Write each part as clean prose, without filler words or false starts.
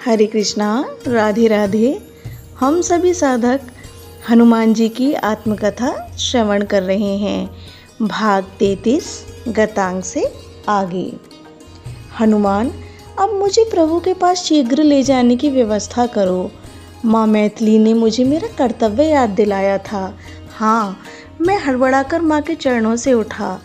हरे कृष्णा, राधे राधे। हम सभी साधक हनुमान जी की आत्मकथा श्रवण कर रहे हैं। भाग 33 गतांग से आगे। हनुमान, अब मुझे प्रभु के पास शीघ्र ले जाने की व्यवस्था करो। माँ मैथिली ने मुझे मेरा कर्तव्य याद दिलाया था। हाँ, मैं हड़बड़ाकर माँ के चरणों से उठा।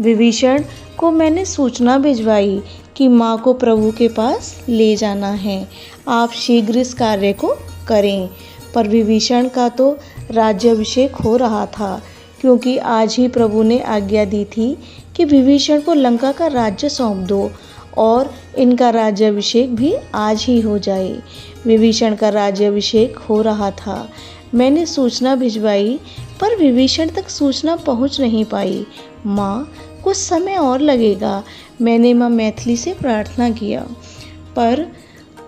विभीषण को मैंने सूचना भिजवाई कि माँ को प्रभु के पास ले जाना है। आप शीघ्र इस कार्य को करें। पर विभीषण का तो राज्याभिषेक हो रहा था, क्योंकि आज ही प्रभु ने आज्ञा दी थी कि विभीषण को लंका का राज्य सौंप दो और इनका राज्याभिषेक भी आज ही हो जाए। विभीषण का राज्याभिषेक हो रहा था। मैंने सूचना भिजवाई, पर विभीषण तक सूचना पहुंच नहीं पाई। माँ, कुछ समय और लगेगा। मैंने माँ मैथिली से प्रार्थना किया, पर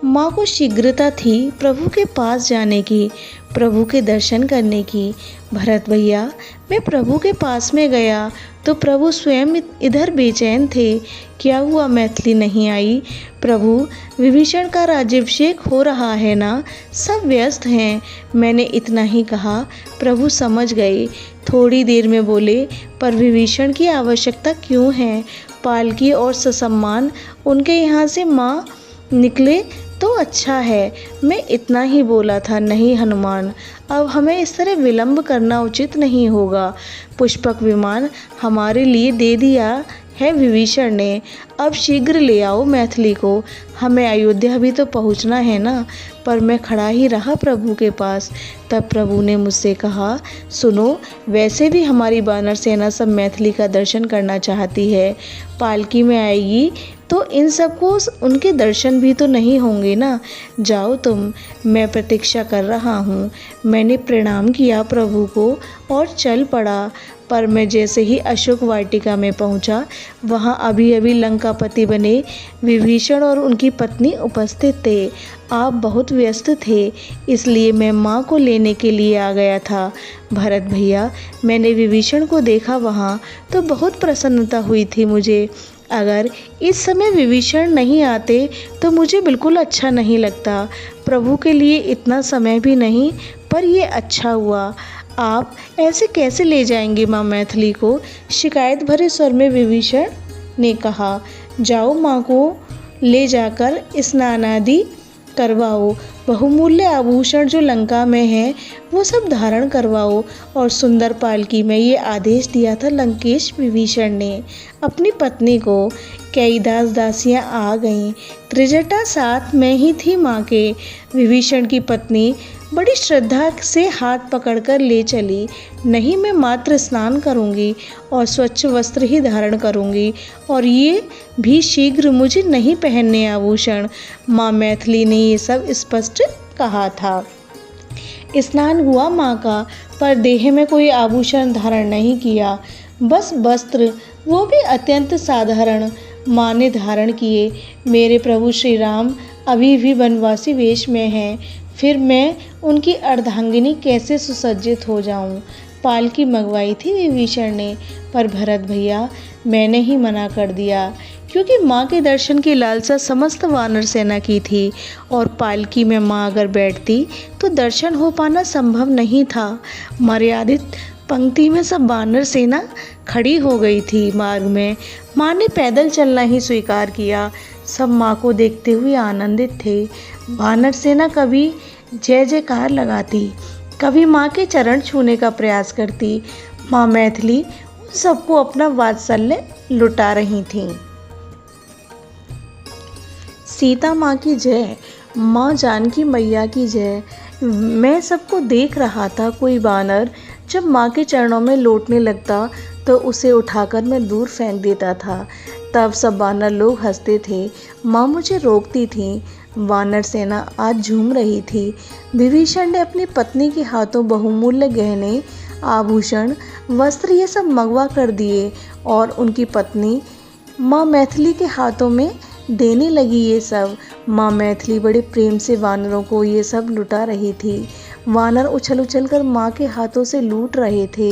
माँ को शीघ्रता थी प्रभु के पास जाने की, प्रभु के दर्शन करने की। भरत भैया, मैं प्रभु के पास में गया तो प्रभु स्वयं इधर बेचैन थे। क्या हुआ, मैथिली नहीं आई? प्रभु, विभीषण का राज्याभिषेक हो रहा है ना, सब व्यस्त हैं। मैंने इतना ही कहा, प्रभु समझ गए। थोड़ी देर में बोले, पर विभीषण की आवश्यकता क्यों है? पालकी और ससम्मान उनके यहाँ से माँ निकले तो अच्छा है। मैं इतना ही बोला था। नहीं हनुमान, अब हमें इस तरह विलंब करना उचित नहीं होगा। पुष्पक विमान हमारे लिए दे दिया है विभीषण ने। अब शीघ्र ले आओ मैथिली को। हमें अयोध्या भी तो पहुंचना है ना। पर मैं खड़ा ही रहा प्रभु के पास। तब प्रभु ने मुझसे कहा, सुनो, वैसे भी हमारी वानर सेना सब मैथिली का दर्शन करना चाहती है। पालकी में आएगी तो इन सबको उनके दर्शन भी तो नहीं होंगे ना। जाओ तुम, मैं प्रतीक्षा कर रहा हूँ। मैंने प्रणाम किया प्रभु को और चल पड़ा। पर मैं जैसे ही अशोक वाटिका में पहुंचा, वहां अभी अभी लंकापति बने विभीषण और उनकी पत्नी उपस्थित थे। आप बहुत व्यस्त थे, इसलिए मैं माँ को लेने के लिए आ गया था। भरत भैया, मैंने विभीषण को देखा वहाँ तो बहुत प्रसन्नता हुई थी मुझे। अगर इस समय विभीषण नहीं आते तो मुझे बिल्कुल अच्छा नहीं लगता। प्रभु के लिए इतना समय भी नहीं, पर यह अच्छा हुआ। आप ऐसे कैसे ले जाएंगे माँ मैथिली को? शिकायत भरे स्वर में विभीषण ने कहा। जाओ, माँ को ले जाकर स्नान आदि करवाओ। बहुमूल्य आभूषण जो लंका में है वो सब धारण करवाओ। और सुंदर पालकी में ये आदेश दिया था लंकेश विभीषण ने अपनी पत्नी को। कई दास दासियाँ आ गईं। त्रिजटा साथ में ही थी माँ के। विभीषण की पत्नी बड़ी श्रद्धा से हाथ पकड़कर ले चली। नहीं, मैं मात्र स्नान करूंगी और स्वच्छ वस्त्र ही धारण करूंगी, और ये भी शीघ्र, मुझे नहीं पहनने आभूषण। माँ मैथिली ने ये सब स्पष्ट कहा था। स्नान हुआ माँ का, पर देह में कोई आभूषण धारण नहीं किया, बस वस्त्र, वो भी अत्यंत साधारण माँ ने धारण किए। मेरे प्रभु श्री राम अभी भी वनवासी वेश में हैं, फिर मैं उनकी अर्धांगिनी कैसे सुसज्जित हो जाऊं? पालकी मंगवाई थी विभीषण ने, पर भरत भैया, मैंने ही मना कर दिया, क्योंकि माँ के दर्शन की लालसा समस्त वानर सेना की थी, और पालकी में माँ अगर बैठती तो दर्शन हो पाना संभव नहीं था। मर्यादित पंक्ति में सब वानर सेना खड़ी हो गई थी। मार्ग में माँ ने पैदल चलना ही स्वीकार किया। सब माँ को देखते हुए आनंदित थे। वानर सेना कभी जय जयकार लगाती, कभी माँ के चरण छूने का प्रयास करती। माँ मैथिली उन सबको अपना वात्सल्य लुटा रही थीं। सीता माँ की जय, माँ जानकी मैया की जय। मैं सबको देख रहा था। कोई वानर जब माँ के चरणों में लौटने लगता तो उसे उठाकर मैं दूर फेंक देता था। तब सब वानर लोग हंसते थे। माँ मुझे रोकती थी। वानर सेना आज झूम रही थी। विभीषण ने अपनी पत्नी के हाथों बहुमूल्य गहने, आभूषण, वस्त्र ये सब मंगवा कर दिए, और उनकी पत्नी माँ मैथिली के हाथों में देने लगी ये सब। माँ मैथिली बड़े प्रेम से वानरों को ये सब लुटा रही थी। वानर उछल उछल कर माँ के हाथों से लूट रहे थे।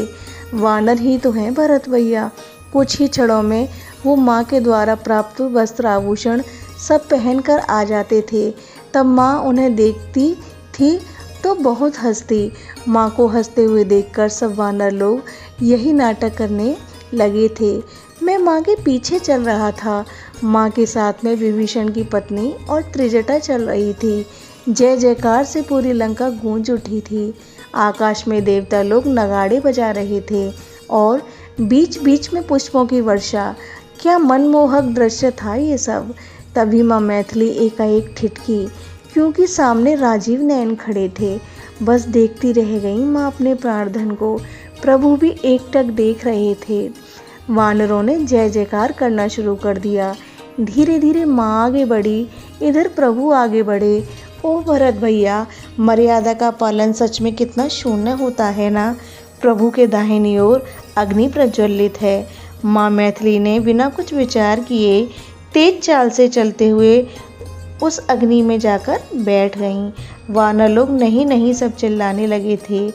वानर ही तो हैं भरत भैया। कुछ ही क्षणों में वो माँ के द्वारा प्राप्त वस्त्र आभूषण सब पहनकर आ जाते थे। तब माँ उन्हें देखती थी तो बहुत हंसती। माँ को हंसते हुए देखकर सब वानर लोग यही नाटक करने लगे थे। मैं माँ के पीछे चल रहा था। माँ के साथ में विभीषण की पत्नी और त्रिजटा चल रही थी। जय जयकार से पूरी लंका गूंज उठी थी। आकाश में देवता लोग नगाड़े बजा रहे थे और बीच बीच में पुष्पों की वर्षा। क्या मनमोहक दृश्य था ये सब। तभी माँ मैथिली एकाएक ठिठकी, क्योंकि सामने राजीव नयन खड़े थे। बस देखती रह गई माँ अपने प्राणधन को। प्रभु भी एकटक देख रहे थे। वानरों ने जय जयकार करना शुरू कर दिया। धीरे धीरे माँ आगे बढ़ी, इधर प्रभु आगे बढ़े। ओ भरत भैया, मर्यादा का पालन सच में कितना शून्य होता है ना। प्रभु के दाहिनी ओर अग्नि प्रज्वलित है। माँ मैथिली ने बिना कुछ विचार किए तेज चाल से चलते हुए उस अग्नि में जाकर बैठ गईं। वानर लोग नहीं नहीं सब चिल्लाने लगे थे।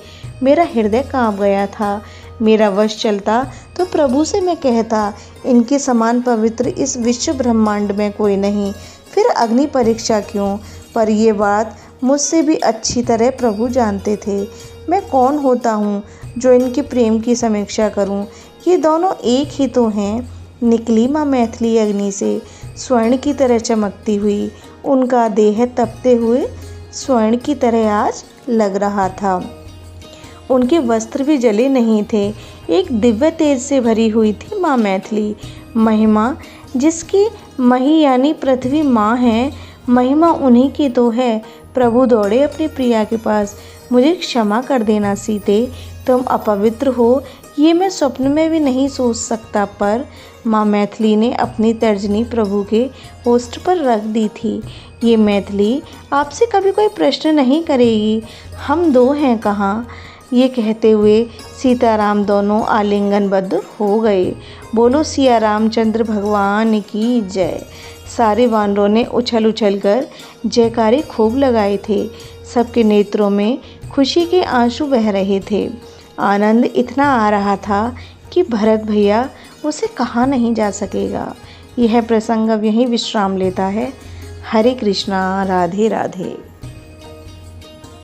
मेरा हृदय कांप गया था। मेरा वश चलता तो प्रभु से मैं कहता, इनके समान पवित्र इस विश्व ब्रह्मांड में कोई नहीं, फिर अग्नि परीक्षा क्यों। पर ये बात मुझसे भी अच्छी तरह प्रभु जानते थे। मैं कौन होता हूँ जो इनके प्रेम की समीक्षा करूँ। ये दोनों एक ही तो हैं। निकली माँ मैथिली अग्नि से, स्वर्ण की तरह चमकती हुई। उनका देह तपते हुए स्वर्ण की तरह आज लग रहा था। उनके वस्त्र भी जले नहीं थे। एक दिव्य तेज से भरी हुई थी माँ मैथिली। महिमा जिसकी मही यानी पृथ्वी माँ है, महिमा उन्हीं की तो है। प्रभु दौड़े अपनी प्रिया के पास। मुझे क्षमा कर देना सीते, तुम अपवित्र हो ये मैं स्वप्न में भी नहीं सोच सकता। पर माँ मैथिली ने अपनी तर्जनी प्रभु के होस्ट पर रख दी थी। ये मैथिली आपसे कभी कोई प्रश्न नहीं करेगी। हम दो हैं कहाँ। ये कहते हुए सीताराम दोनों आलिंगनबद्ध हो गए। बोलो सिया रामचंद्र भगवान की जय। सारे वानरों ने उछल उछल कर जयकारे खूब लगाए थे। सबके नेत्रों में खुशी के आंसू बह रहे थे। आनंद इतना आ रहा था कि भरत भैया उसे कहा नहीं जा सकेगा। यह प्रसंग अब यहीं विश्राम लेता है। हरे कृष्णा, राधे राधे।